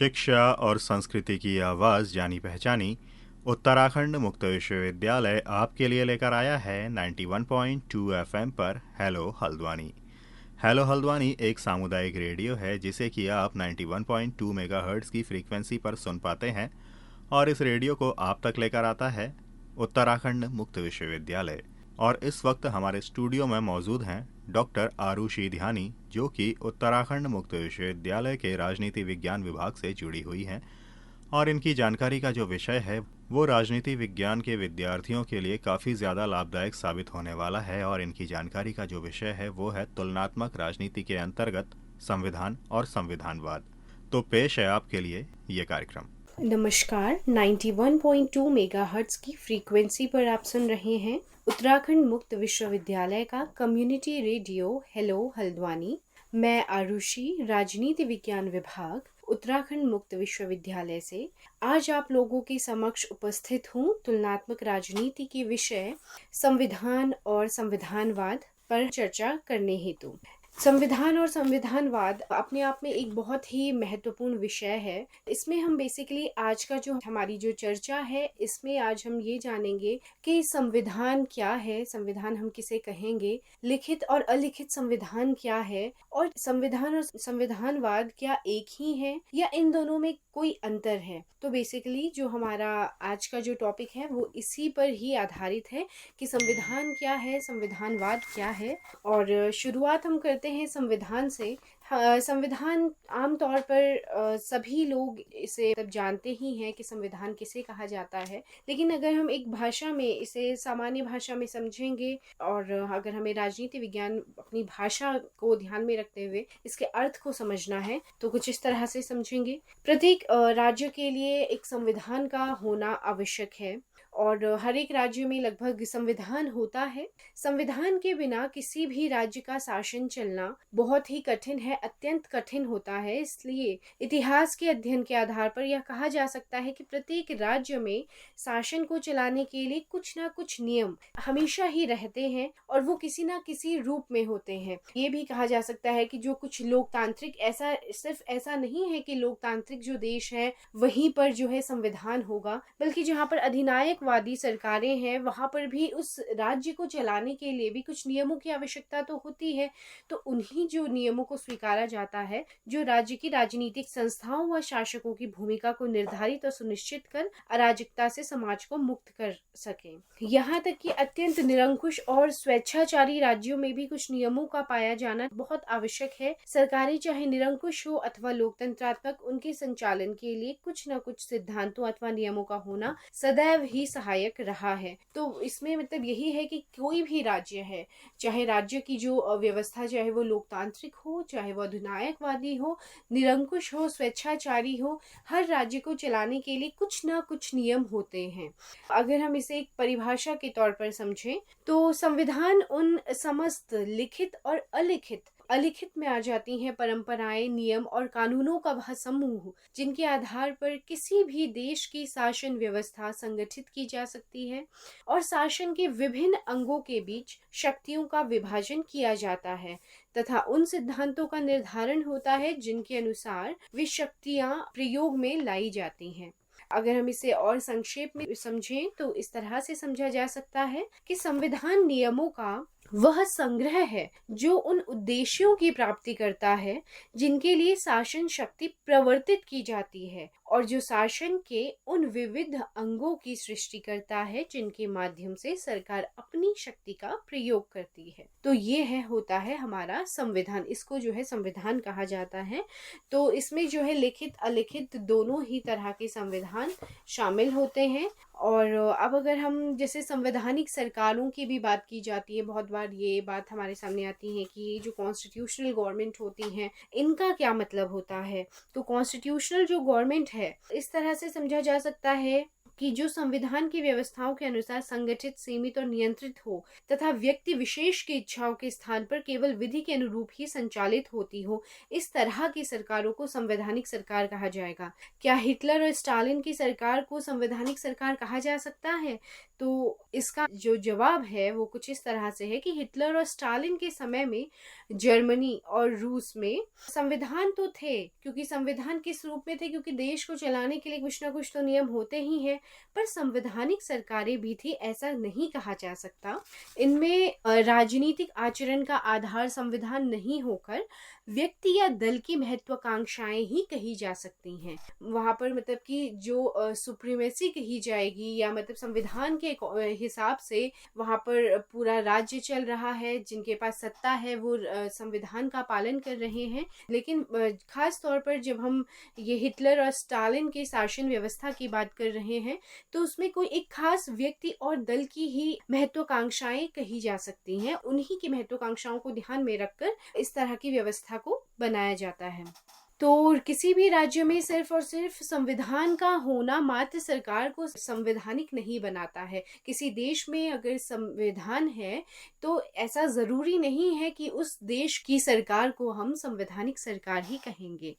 शिक्षा और संस्कृति की आवाज़ जानी पहचानी उत्तराखंड मुक्त विश्वविद्यालय आपके लिए लेकर आया है 91.2 एफएम पर हेलो हल्द्वानी। हेलो हल्द्वानी एक सामुदायिक रेडियो है जिसे कि आप 91.2 मेगाहर्ट्ज़ की फ्रीक्वेंसी पर सुन पाते हैं और इस रेडियो को आप तक लेकर आता है उत्तराखंड मुक्त विश्वविद्यालय। और इस वक्त हमारे स्टूडियो में मौजूद हैं डॉक्टर आरुषि ध्यानी, जो कि उत्तराखंड मुक्त विश्वविद्यालय के राजनीति विज्ञान विभाग से जुड़ी हुई हैं और इनकी जानकारी का जो विषय है वो राजनीति विज्ञान के विद्यार्थियों के लिए काफ़ी ज़्यादा लाभदायक साबित होने वाला है। और इनकी जानकारी का जो विषय है वो है तुलनात्मक राजनीति के अंतर्गत संविधान और संविधानवाद। तो पेश है आपके लिए ये कार्यक्रम। नमस्कार, 91.2 मेगाहर्ट्ज़ की फ्रीक्वेंसी पर आप सुन रहे हैं उत्तराखंड मुक्त विश्वविद्यालय का कम्युनिटी रेडियो हेलो हल्द्वानी। मैं आरुषि, राजनीति विज्ञान विभाग उत्तराखंड मुक्त विश्वविद्यालय से आज आप लोगों के समक्ष उपस्थित हूँ तुलनात्मक राजनीति के विषय संविधान और संविधानवाद पर चर्चा करने हेतु। संविधान और संविधानवाद अपने आप में एक बहुत ही महत्वपूर्ण विषय है। इसमें हम बेसिकली आज का जो हमारी जो चर्चा है इसमें आज हम ये जानेंगे कि संविधान क्या है, संविधान हम किसे कहेंगे, लिखित और अलिखित संविधान क्या है और संविधान और संविधानवाद क्या एक ही है या इन दोनों में कोई अंतर है। तो बेसिकली जो हमारा आज का जो टॉपिक है वो इसी पर ही आधारित है कि संविधान क्या है, संविधानवाद क्या है। और शुरुआत हम करते हैं संविधान से। संविधान आमतौर पर सभी लोग इसे तब जानते ही हैं कि संविधान किसे कहा जाता है, लेकिन अगर हम एक भाषा में इसे सामान्य भाषा में समझेंगे और अगर हमें राजनीति विज्ञान अपनी भाषा को ध्यान में रखते हुए इसके अर्थ को समझना है तो कुछ इस तरह से समझेंगे। प्रत्येक राज्य के लिए एक संविधान का होना आवश्यक है और हर एक राज्य में लगभग संविधान होता है। संविधान के बिना किसी भी राज्य का शासन चलना बहुत ही कठिन है, अत्यंत कठिन होता है। इसलिए इतिहास के अध्ययन के आधार पर यह कहा जा सकता है कि प्रत्येक राज्य में शासन को चलाने के लिए कुछ ना कुछ नियम हमेशा ही रहते हैं और वो किसी ना किसी रूप में होते हैं। ये भी कहा जा सकता है कि जो कुछ लोकतांत्रिक, ऐसा सिर्फ ऐसा नहीं है कि लोकतांत्रिक जो देश है वहीं पर जो है संविधान होगा, बल्कि जहाँ पर अधिनायकवादी सरकारें हैं वहां पर भी उस राज्य को चलाने के लिए भी कुछ नियमों की आवश्यकता तो होती है। तो उन्हीं जो नियमों को स्वीकारा जाता है जो राज्य की राजनीतिक संस्थाओं व शासकों की भूमिका को निर्धारित और सुनिश्चित कर अराजकता से समाज को मुक्त कर सके। यहाँ तक कि अत्यंत निरंकुश और स्वेच्छाचारी राज्यों में भी कुछ नियमों का पाया जाना बहुत आवश्यक है। सरकारें चाहे निरंकुश हो अथवा लोकतंत्रात्मक, उनके संचालन के लिए कुछ न कुछ सिद्धांतों अथवा नियमों का होना सदैव ही सहायक रहा है। तो इसमें मतलब यही है कि कोई भी राज्य है, चाहे राज्य की जो व्यवस्था चाहे वो लोकतांत्रिक हो, चाहे वो अधिनायकवादी हो, निरंकुश हो, स्वेच्छाचारी हो, हर राज्य को चलाने के लिए कुछ ना कुछ नियम होते हैं। अगर हम इसे एक परिभाषा के तौर पर समझें तो संविधान उन समस्त लिखित और अलिखित में आ जाती हैं परंपराएं, नियम और कानूनों का वह समूह जिनके आधार पर किसी भी देश की शासन व्यवस्था संगठित की जा सकती है और शासन के विभिन्न अंगों के बीच शक्तियों का विभाजन किया जाता है तथा उन सिद्धांतों का निर्धारण होता है जिनके अनुसार वे शक्तियां प्रयोग में लाई जाती हैं। अगर हम इसे और संक्षेप में समझें तो इस तरह से समझा जा सकता है कि संविधान नियमों का वह संग्रह है जो उन उद्देश्यों की प्राप्ति करता है जिनके लिए शासन शक्ति प्रवर्तित की जाती है और जो शासन के उन विविध अंगों की सृष्टि करता है जिनके माध्यम से सरकार अपनी शक्ति का प्रयोग करती है। तो ये होता है हमारा संविधान। इसको जो है संविधान कहा जाता है। तो इसमें जो है लिखित अलिखित दोनों ही तरह के संविधान शामिल होते हैं। और अब अगर हम जैसे संवैधानिक सरकारों की भी बात की जाती है, बहुत बार ये बात हमारे सामने आती है कि जो कॉन्स्टिट्यूशनल गवर्नमेंट होती हैं इनका क्या मतलब होता है। तो कॉन्स्टिट्यूशनल जो गवर्नमेंट है इस तरह से समझा जा सकता है कि जो संविधान की व्यवस्थाओं के अनुसार संगठित, सीमित और नियंत्रित हो तथा व्यक्ति विशेष की इच्छाओं के स्थान पर केवल विधि के अनुरूप ही संचालित होती हो, इस तरह की सरकारों को संवैधानिक सरकार कहा जाएगा। क्या हिटलर और स्टालिन की सरकार को संवैधानिक सरकार कहा जा सकता है? तो इसका जो जवाब है वो कुछ इस तरह से है कि हिटलर और स्टालिन के समय में जर्मनी और रूस में संविधान तो थे, क्योंकि संविधान किस रूप में थे, क्योंकि देश को चलाने के लिए कुछ ना कुछ तो नियम होते ही हैं, पर संवैधानिक सरकारें भी थी, ऐसा नहीं कहा जा सकता। इनमें राजनीतिक आचरण का आधार संविधान नहीं होकर व्यक्ति या दल की महत्वाकांक्षाएं ही कही जा सकती हैं। वहां पर मतलब कि जो सुप्रीमेसी कही जाएगी, या मतलब संविधान के हिसाब से वहां पर पूरा राज्य चल रहा है, जिनके पास सत्ता है वो संविधान का पालन कर रहे हैं। लेकिन खास तौर पर जब हम ये हिटलर और स्टालिन के शासन व्यवस्था की बात कर रहे हैं, तो उसमें कोई एक खास व्यक्ति और दल की ही महत्वाकांक्षाएं कही जा सकती हैं। उन्हीं की महत्वाकांक्षाओं को ध्यान में रखकर इस तरह की व्यवस्था को बनाया जाता है। तो किसी भी राज्य में सिर्फ और सिर्फ संविधान का होना मात्र सरकार को संवैधानिक नहीं बनाता है। किसी देश में अगर संविधान है तो ऐसा जरूरी नहीं है कि उस देश की सरकार को हम संवैधानिक सरकार ही कहेंगे।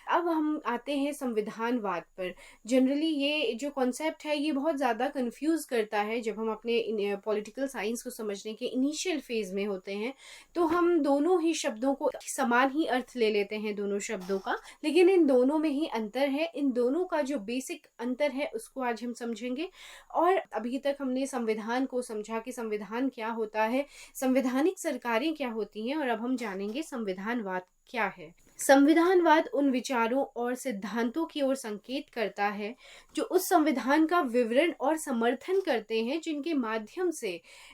अब हम आते हैं संविधानवाद पर। जनरली ये जो कॉन्सेप्ट है ये बहुत ज़्यादा कंफ्यूज करता है। जब हम अपने पॉलिटिकल साइंस को समझने के इनिशियल फेज में होते हैं तो हम दोनों ही शब्दों को समान ही अर्थ ले लेते हैं, दोनों शब्दों का, लेकिन इन दोनों में ही अंतर है। इन दोनों का जो बेसिक अंतर है उसको आज हम समझेंगे। और अभी तक हमने संविधान को समझा कि संविधान क्या होता है, संवैधानिक सरकारें क्या होती हैं, और अब हम जानेंगे संविधानवाद क्या है। संविधानवाद उन विचारों और सिद्धांतों की ओर संकेत करता है जो उस संविधान का विवरण और समर्थन करते हैं जिनके माध्यम से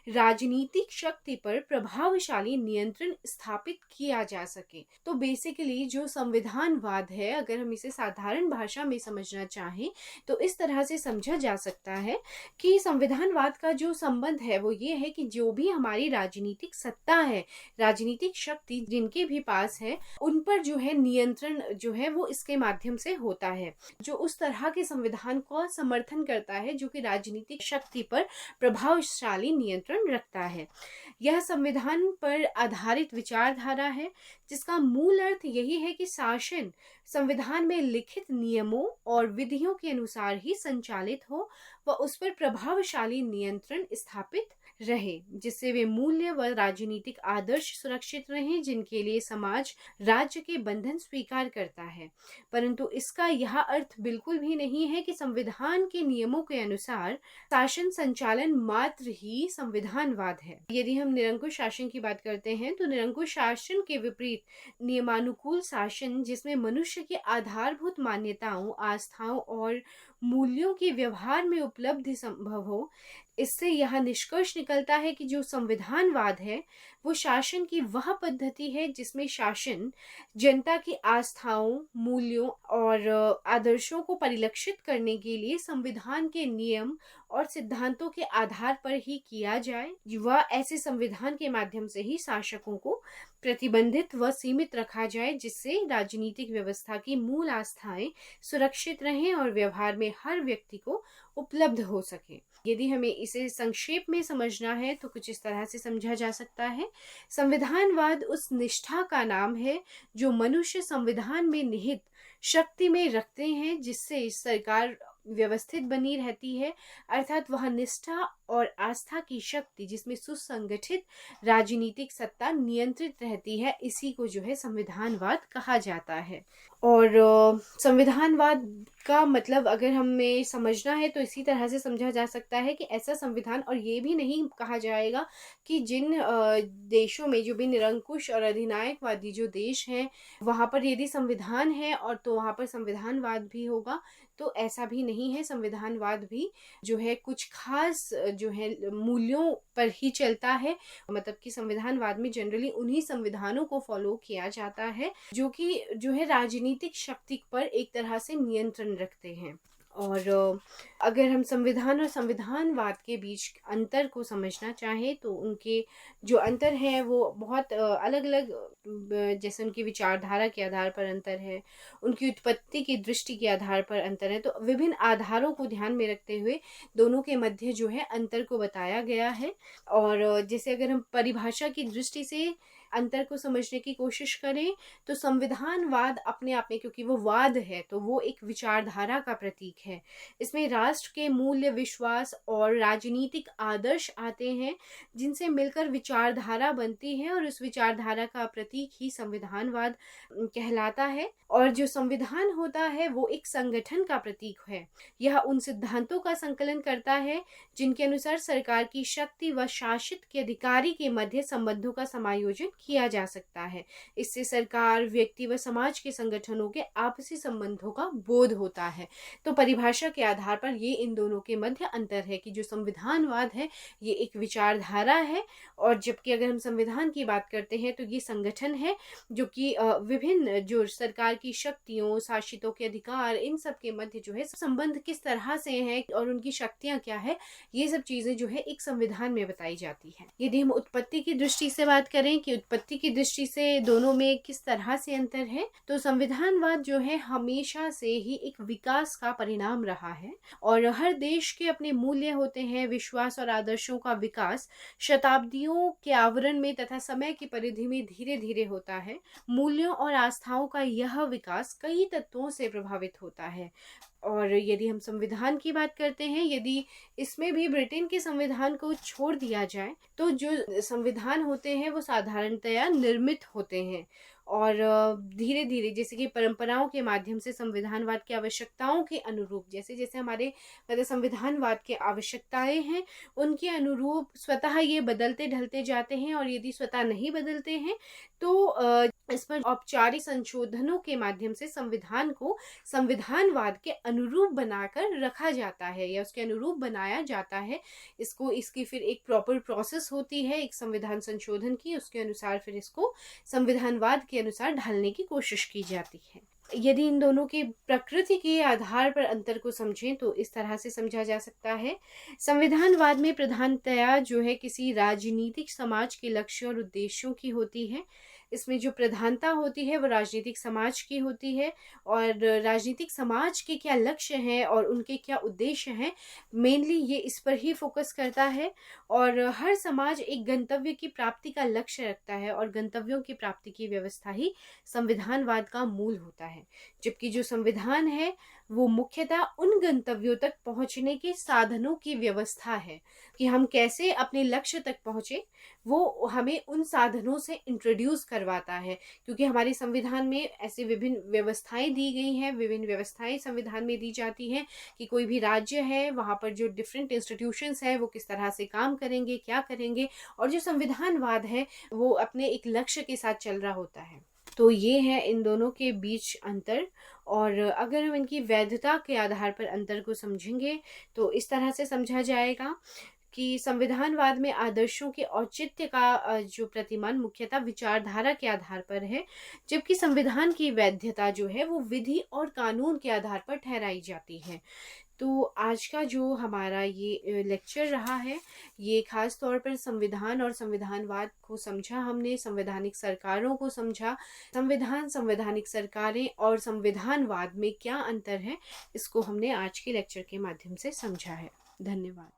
राजनीतिक शक्ति पर प्रभावशाली नियंत्रण स्थापित किया जा सके। तो बेसिकली जो संविधानवाद है, अगर हम इसे साधारण भाषा में समझना चाहें तो इस तरह से समझा जा सकता है कि संविधानवाद का जो संबंध है वो ये है कि जो भी हमारी राजनीतिक सत्ता है, राजनीतिक शक्ति जिनके भी पास है, उन पर जो है नियंत्रण जो है वो इसके माध्यम से होता है। जो उस तरह के संविधान को समर्थन करता है जो कि राजनीतिक शक्ति पर प्रभावशाली नियंत्रण रखता है। यह संविधान पर आधारित विचारधारा है जिसका मूल अर्थ यही है कि शासन संविधान में लिखित नियमों और विधियों के अनुसार ही संचालित हो व उस पर प्रभावशाली नियंत्रण स्थापित रहे, जिससे वे मूल्य व राजनीतिक आदर्श सुरक्षित रहें जिनके लिए समाज राज्य के बंधन स्वीकार करता है। परंतु इसका यह अर्थ बिल्कुल भी नहीं है कि संविधान के नियमों के अनुसार शासन संचालन मात्र ही संविधानवाद है। यदि हम निरंकुश शासन की बात करते हैं तो निरंकुश शासन के विपरीत नियमानुकूल शासन, जिसमें मनुष्य की आधारभूत मान्यताओं, आस्थाओं और मूल्यों के व्यवहार में उपलब्धि संभव हो, इससे यह निष्कर्ष निकलता है कि जो संविधानवाद है वो शासन की वह पद्धति है जिसमें शासन जनता की आस्थाओं, मूल्यों और आदर्शों को परिलक्षित करने के लिए संविधान के नियम और सिद्धांतों के आधार पर ही किया जाए। वह ऐसे संविधान के माध्यम से ही शासकों को प्रतिबंधित व सीमित रखा जाए जिससे राजनीतिक व्यवस्था की मूल आस्थाएं सुरक्षित रहें और व्यवहार में हर व्यक्ति को उपलब्ध हो सके। यदि हमें इसे संक्षेप में समझना है तो कुछ इस तरह से समझा जा सकता है। संविधानवाद उस निष्ठा का नाम है जो मनुष्य संविधान में निहित शक्ति में रखते हैं जिससे सरकार व्यवस्थित बनी रहती है, अर्थात वह निष्ठा और आस्था की शक्ति जिसमें सुसंगठित राजनीतिक सत्ता नियंत्रित रहती है, इसी को जो है संविधानवाद कहा जाता है। और संविधानवाद का मतलब अगर हमें समझना है तो इसी तरह से समझा जा सकता है कि ऐसा संविधान, और ये भी नहीं कहा जाएगा कि जिन देशों में जो भी निरंकुश और अधिनायकवादी जो देश हैं वहाँ पर यदि संविधान है और तो वहाँ पर संविधानवाद भी होगा, तो ऐसा भी नहीं है। संविधानवाद भी जो है कुछ खास जो है मूल्यों पर ही चलता है। मतलब कि संविधानवाद में जनरली उन्हीं संविधानों को फॉलो किया जाता है जो कि जो है राजनीतिक शक्ति पर एक तरह से नियंत्रण रखते हैं। और अगर हम संविधान और संविधानवाद के बीच अंतर को समझना चाहें तो उनके जो अंतर है वो बहुत अलग अलग, जैसे उनकी विचारधारा के आधार पर अंतर है, उनकी उत्पत्ति की दृष्टि के आधार पर अंतर है। तो विभिन्न आधारों को ध्यान में रखते हुए दोनों के मध्य जो है अंतर को बताया गया है। और जैसे अगर हम परिभाषा की दृष्टि से अंतर को समझने की कोशिश करें तो संविधानवाद अपने आप में, क्योंकि वो वाद है तो वो एक विचारधारा का प्रतीक है। इसमें राष्ट्र के मूल्य, विश्वास और राजनीतिक आदर्श आते हैं जिनसे मिलकर विचारधारा बनती है, और उस विचारधारा का प्रतीक ही संविधानवाद कहलाता है। और जो संविधान होता है वो एक संगठन का प्रतीक है। यह उन सिद्धांतों का संकलन करता है जिनके अनुसार सरकार की शक्ति व शासित के अधिकारी के मध्य संबंधों का समायोजन किया जा सकता है। इससे सरकार, व्यक्ति व समाज के संगठनों के आपसी संबंधों का बोध होता है। तो परिभाषा के आधार पर ये इन दोनों के मध्य अंतर है कि जो संविधानवाद है ये एक विचारधारा है, और जबकि अगर हम संविधान की बात करते हैं तो ये संगठन है जो कि विभिन्न जो सरकार की शक्तियों, शासितों के अधिकार, इन सब के मध्य जो है संबंध किस तरह से है और उनकी शक्तियां क्या है, ये सब चीजें जो है एक संविधान में बताई जाती है। यदि हम उत्पत्ति की दृष्टि से बात करें कि उत्पत्ति की दृष्टि से दोनों में किस तरह से अंतर है, तो संविधानवाद जो है हमेशा से ही एक विकास का परिणाम रहा है, और हर देश के अपने मूल्य होते हैं। विश्वास और आदर्शों का विकास शताब्दियों के आवरण में तथा समय की परिधि में धीरे धीरे होता है। मूल्यों और आस्थाओं का यह विकास कई तत्वों से प्रभावित होता है। और यदि हम संविधान की बात करते हैं, यदि इसमें भी ब्रिटेन के संविधान को छोड़ दिया जाए तो जो संविधान होते हैं वो साधारणतया निर्मित होते हैं, और धीरे धीरे जैसे कि परंपराओं के माध्यम से संविधानवाद की आवश्यकताओं के अनुरूप, जैसे जैसे हमारे मतलब संविधानवाद के आवश्यकताएं हैं उनके अनुरूप स्वतः ये बदलते ढलते जाते हैं। और यदि स्वतः नहीं बदलते हैं तो इस पर औपचारिक संशोधनों के माध्यम से संविधान को संविधानवाद के अनुरूप बनाकर रखा जाता है या उसके अनुरूप बनाया जाता है। इसकी फिर एक प्रॉपर प्रोसेस होती है एक संविधान संशोधन की, उसके अनुसार फिर इसको संविधानवाद के अनुसार ढालने की कोशिश की जाती है। यदि इन दोनों की प्रकृति के आधार पर अंतर को समझें तो इस तरह से समझा जा सकता है। संविधानवाद में प्रधानतया जो है किसी राजनीतिक समाज के लक्ष्य और उद्देश्यों की होती है। इसमें जो प्रधानता होती है वो राजनीतिक समाज की होती है, और राजनीतिक समाज के क्या लक्ष्य हैं और उनके क्या उद्देश्य हैं, मेनली ये इस पर ही फोकस करता है। और हर समाज एक गंतव्य की प्राप्ति का लक्ष्य रखता है, और गंतव्यों की प्राप्ति की व्यवस्था ही संविधानवाद का मूल होता है। जबकि जो संविधान है वो मुख्यतः उन गंतव्यों तक पहुंचने के साधनों की व्यवस्था है कि हम कैसे अपने लक्ष्य तक पहुंचे, वो हमें उन साधनों से इंट्रोड्यूस करवाता है। क्योंकि हमारे संविधान में ऐसे विभिन्न व्यवस्थाएं दी गई हैं, विभिन्न व्यवस्थाएं संविधान में दी जाती हैं कि कोई भी राज्य है वहां पर जो डिफरेंट इंस्टीट्यूशंस है वो किस तरह से काम करेंगे, क्या करेंगे, और जो संविधानवाद है वो अपने एक लक्ष्य के साथ चल रहा होता है। तो ये है इन दोनों के बीच अंतर। और अगर हम इनकी वैधता के आधार पर अंतर को समझेंगे तो इस तरह से समझा जाएगा कि संविधानवाद में आदर्शों के औचित्य का जो प्रतिमान मुख्यतः विचारधारा के आधार पर है, जबकि संविधान की वैधता जो है वो विधि और कानून के आधार पर ठहराई जाती है। तो आज का जो हमारा ये लेक्चर रहा है ये खास तौर पर संविधान और संविधानवाद को समझा हमने, संवैधानिक सरकारों को समझा, संविधान, संवैधानिक सरकारें और संविधानवाद में क्या अंतर है, इसको हमने आज के लेक्चर के माध्यम से समझा है। धन्यवाद।